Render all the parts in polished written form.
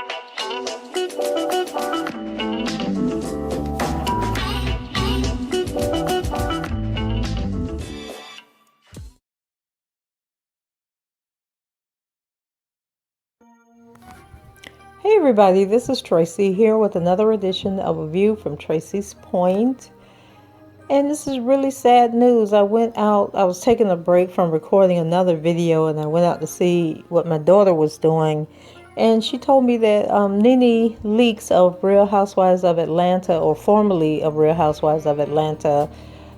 Hey everybody, this is Tracy here with another edition of A View from Tracy's Point. And this is really sad news. I was taking a break from recording another video, and I went out to see what my daughter was doing. And she told me that NeNe Leakes of Real Housewives of Atlanta, or formerly of Real Housewives of Atlanta,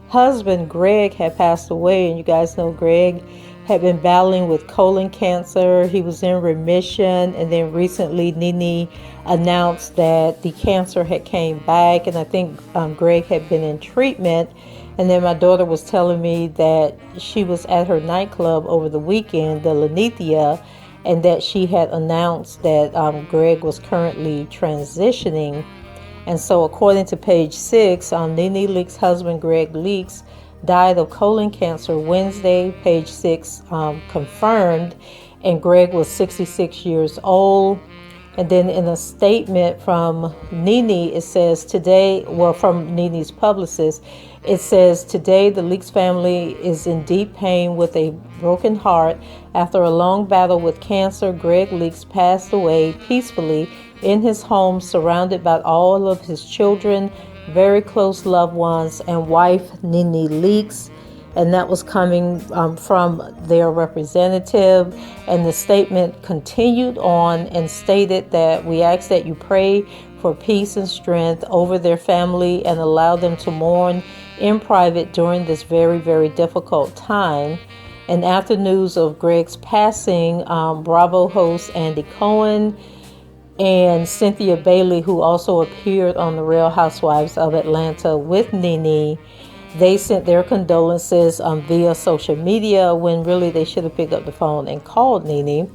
husband Gregg had passed away. And you guys know Gregg had been battling with colon cancer. He was in remission, and then recently NeNe announced that the cancer had came back, and I think Gregg had been in treatment. And then my daughter was telling me that she was at her nightclub over the weekend, the Lanithia, and that she had announced that Gregg was currently transitioning. And so according to page 6, NeNe Leakes' husband Gregg Leakes died of colon cancer Wednesday. Page 6 confirmed, and Gregg was 66 years old. And then in a statement from NeNe, it says today, from NeNe's publicist, it says today the Leakes family is in deep pain with a broken heart. After a long battle with cancer, Gregg Leakes passed away peacefully in his home, surrounded by all of his children, very close loved ones, and wife NeNe Leakes. And that was coming from their representative. And the statement continued on and stated that we ask that you pray for peace and strength over their family and allow them to mourn in private during this very, very difficult time. And after news of Gregg's passing, Bravo host Andy Cohen and Cynthia Bailey, who also appeared on The Real Housewives of Atlanta with NeNe, they sent their condolences via social media, when really they should have picked up the phone and called NeNe.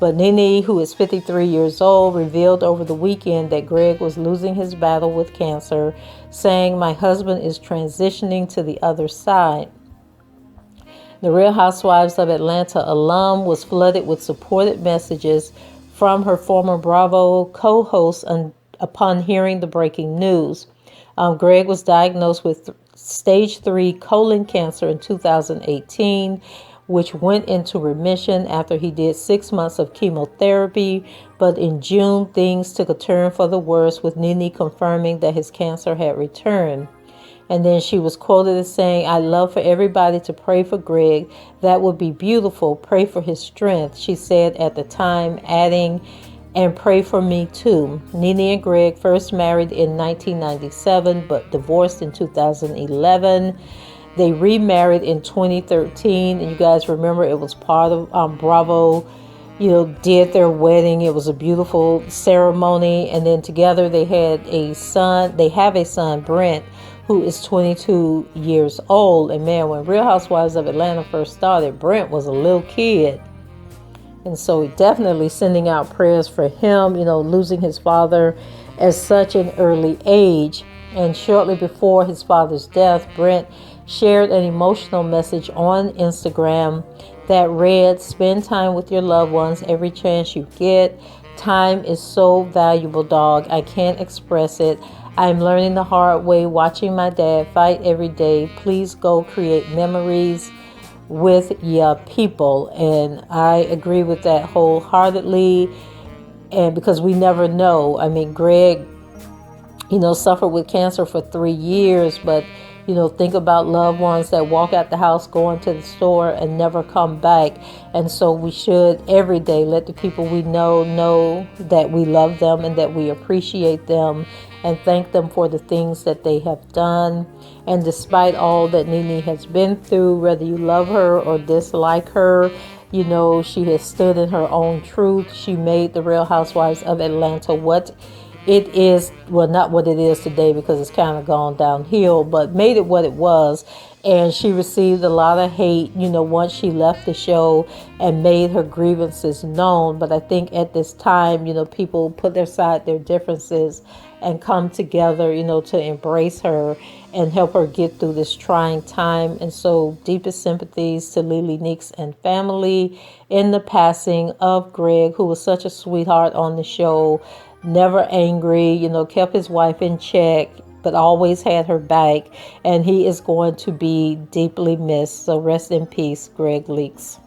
But NeNe, who is 53 years old, revealed over the weekend that Gregg was losing his battle with cancer, saying, "My husband is transitioning to the other side." The Real Housewives of Atlanta alum was flooded with supported messages from her former Bravo co-host upon hearing the breaking news. Gregg was diagnosed with stage 3 colon cancer in 2018, which went into remission after he did 6 months of chemotherapy. But in June, things took a turn for the worse, with NeNe confirming that his cancer had returned. And then she was quoted as saying, "I'd love for everybody to pray for Gregg. That would be beautiful. Pray for his strength," she said at the time, adding, "and pray for me too." NeNe and Gregg first married in 1997, but divorced in 2011. They remarried in 2013, and you guys remember it was part of Bravo, did their wedding. It was a beautiful ceremony, and then together they had a son. They have a son, Brent, who is 22 years old. And man, when Real Housewives of Atlanta first started, Brent was a little kid. And so definitely sending out prayers for him, losing his father at such an early age. And shortly before his father's death, Brent shared an emotional message on Instagram that read, "Spend time with your loved ones every chance you get. Time is so valuable, dog. I can't express it. I'm learning the hard way watching my dad fight every day. Please go create memories with your people." And I agree with that wholeheartedly. And because we never know. I mean, Gregg, suffered with cancer for 3 years, but think about loved ones that walk out the house, go into the store, and never come back. And so we should every day let the people we know that we love them and that we appreciate them, and thank them for the things that they have done. And despite all that NeNe has been through, whether you love her or dislike her, she has stood in her own truth. She made the Real Housewives of Atlanta what it is, well, not what it is today, because it's kind of gone downhill, but made it what it was. and she received a lot of hate, once she left the show and made her grievances known. But I think at this time, people put aside their differences and come together, to embrace her and help her get through this trying time. And so deepest sympathies to Lily Neeks and family in the passing of Gregg, who was such a sweetheart on the show, never angry, kept his wife in check, but always had her back, and he is going to be deeply missed. So rest in peace, Gregg Leaks.